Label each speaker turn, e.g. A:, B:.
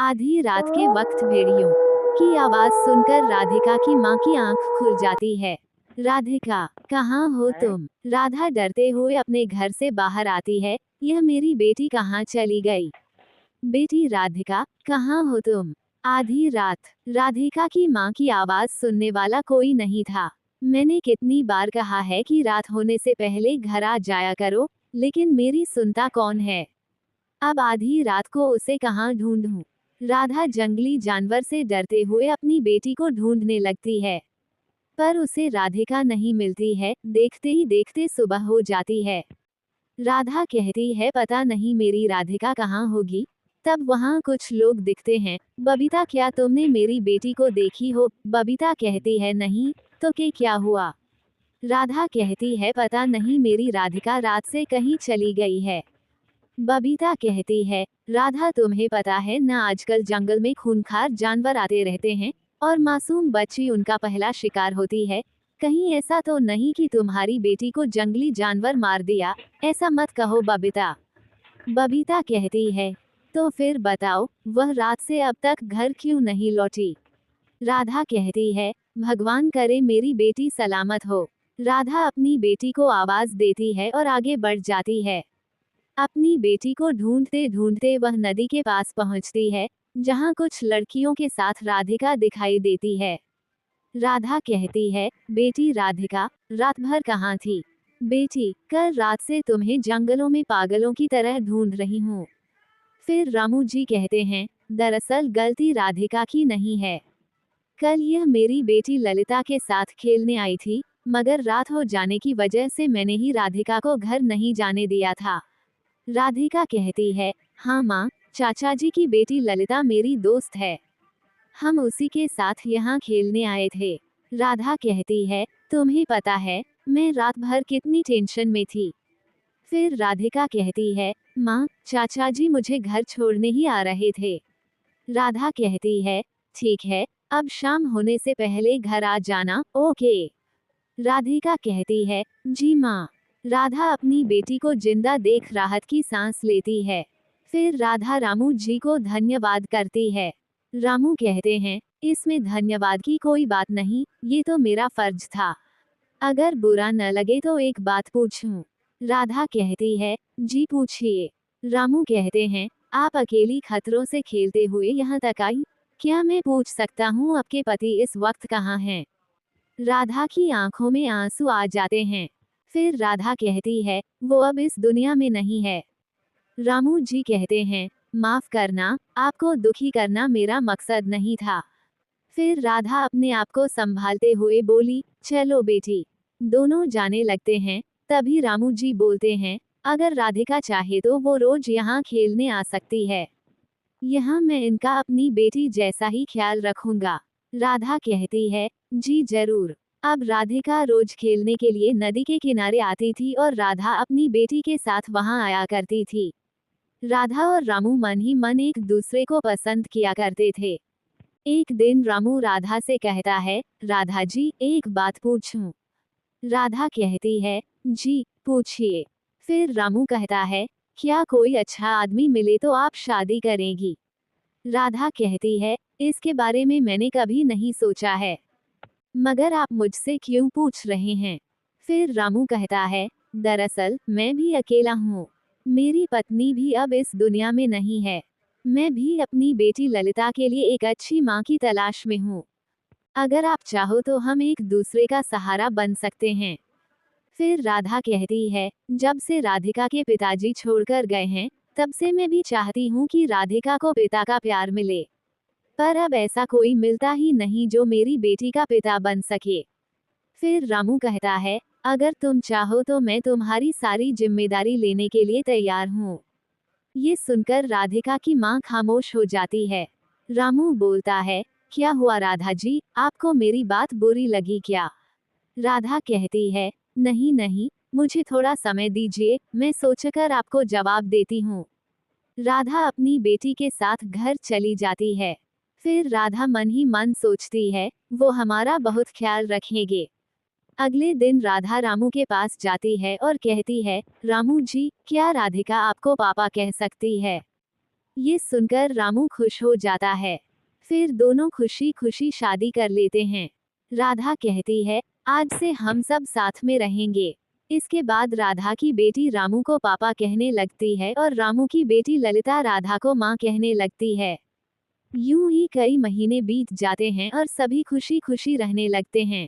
A: आधी रात के वक्त भेड़ियों की आवाज सुनकर राधिका की माँ की आंख खुल जाती है। राधिका, कहाँ हो तुम? राधा डरते हुए अपने घर से बाहर आती है। यह मेरी बेटी कहाँ चली गई? बेटी राधिका, कहाँ हो तुम? आधी रात। राधिका की माँ की आवाज सुनने वाला कोई नहीं था। मैंने कितनी बार कहा है कि रात होने से पहले घर आ जाया करो, लेकिन मेरी सुनता कौन है? अब आधी रात को उसे कहाँ ढूंढूं? राधा जंगली जानवर से डरते हुए अपनी बेटी को ढूंढने लगती है, पर उसे राधिका नहीं मिलती है। देखते ही देखते सुबह हो जाती है। राधा कहती है, पता नहीं मेरी राधिका कहाँ होगी। तब वहाँ कुछ लोग दिखते हैं। बबीता, क्या तुमने मेरी बेटी को देखी हो? बबीता कहती है, नहीं। तो क्या हुआ? राधा कहती है, पता नहीं मेरी राधिका रात से कहीं चली गई है। बबीता कहती है, राधा, तुम्हें पता है ना, आजकल जंगल में खूंखार जानवर आते रहते हैं और मासूम बच्ची उनका पहला शिकार होती है। कहीं ऐसा तो नहीं कि तुम्हारी बेटी को जंगली जानवर मार दिया? ऐसा मत कहो बबीता। बबीता कहती है, तो फिर बताओ, वह रात से अब तक घर क्यों नहीं लौटी? राधा कहती है, भगवान करे मेरी बेटी सलामत हो। राधा अपनी बेटी को आवाज देती है और आगे बढ़ जाती है। अपनी बेटी को ढूंढते ढूंढते वह नदी के पास पहुंचती है, जहां कुछ लड़कियों के साथ राधिका दिखाई देती है। राधा कहती है, बेटी राधिका, रात भर कहाँ थी? बेटी, कल रात से तुम्हें जंगलों में पागलों की तरह ढूंढ रही हूँ। फिर रामू जी कहते हैं, दरअसल गलती राधिका की नहीं है। कल यह मेरी बेटी ललिता के साथ खेलने आई थी, मगर रात हो जाने की वजह से मैंने ही राधिका को घर नहीं जाने दिया था। राधिका कहती है, हाँ माँ, चाचा जी की बेटी ललिता मेरी दोस्त है। हम उसी के साथ यहाँ खेलने आए थे। राधा कहती है, तुम्हें पता है, मैं रात भर कितनी टेंशन में थी। फिर राधिका कहती है, माँ, चाचा जी मुझे घर छोड़ने ही आ रहे थे। राधा कहती है, ठीक है, अब शाम होने से पहले घर आ जाना, ओके। राधिका कहती है, जी माँ। राधा अपनी बेटी को जिंदा देख राहत की सांस लेती है। फिर राधा रामू जी को धन्यवाद करती है। रामू कहते हैं, इसमें धन्यवाद की कोई बात नहीं, ये तो मेरा फर्ज था। अगर बुरा न लगे तो एक बात पूछूं? राधा कहती है, जी पूछिए। रामू कहते हैं, आप अकेली खतरों से खेलते हुए यहाँ तक आई, क्या मैं पूछ सकता हूँ आपके पति इस वक्त कहाँ हैं? राधा की आंखों में आंसू आ जाते हैं। फिर राधा कहती है, वो अब इस दुनिया में नहीं है। रामू जी कहते हैं, माफ करना, आपको दुखी करना मेरा मकसद नहीं था। फिर राधा अपने आप को संभालते हुए बोली, चलो बेटी। दोनों जाने लगते हैं। तभी रामू जी बोलते हैं, अगर राधिका चाहे तो वो रोज यहाँ खेलने आ सकती है। यहाँ मैं इनका अपनी बेटी जैसा ही ख्याल रखूंगा। राधा कहती है, जी जरूर। अब राधिका रोज खेलने के लिए नदी के किनारे आती थी और राधा अपनी बेटी के साथ वहां आया करती थी। राधा और रामू मन ही मन एक दूसरे को पसंद किया करते थे। एक दिन रामू राधा से कहता है, राधा जी, एक बात पूछूं? राधा कहती है, जी पूछिए। फिर रामू कहता है, क्या कोई अच्छा आदमी मिले तो आप शादी करेंगी? राधा कहती है, इसके बारे में मैंने कभी नहीं सोचा है, मगर आप मुझसे क्यों पूछ रहे हैं? फिर रामू कहता है, दरअसल मैं भी अकेला हूँ। मेरी पत्नी भी अब इस दुनिया में नहीं है। मैं भी अपनी बेटी ललिता के लिए एक अच्छी माँ की तलाश में हूँ। अगर आप चाहो तो हम एक दूसरे का सहारा बन सकते हैं। फिर राधा कहती है, जब से राधिका के पिताजी छोड़कर गए हैं, तब से मैं भी चाहती हूँ कि राधिका को पिता का प्यार मिले, पर अब ऐसा कोई मिलता ही नहीं जो मेरी बेटी का पिता बन सके। फिर रामू कहता है, अगर तुम चाहो तो मैं तुम्हारी सारी जिम्मेदारी लेने के लिए तैयार हूँ। ये सुनकर राधिका की माँ खामोश हो जाती है। रामू बोलता है, क्या हुआ राधा जी, आपको मेरी बात बुरी लगी क्या? राधा कहती है, नहीं नहीं, मुझे थोड़ा समय दीजिए, मैं सोचकर आपको जवाब देती हूँ। राधा अपनी बेटी के साथ घर चली जाती है। फिर राधा मन ही मन सोचती है, वो हमारा बहुत ख्याल रखेंगे। अगले दिन राधा रामू के पास जाती है और कहती है, रामू जी, क्या राधिका आपको पापा कह सकती है? ये सुनकर रामू खुश हो जाता है। फिर दोनों खुशी खुशी शादी कर लेते हैं। राधा कहती है, आज से हम सब साथ में रहेंगे। इसके बाद राधा की बेटी रामू को पापा कहने लगती है और रामू की बेटी ललिता राधा को माँ कहने लगती है। यूं ही कई महीने बीत जाते हैं और सभी खुशी खुशी रहने लगते हैं।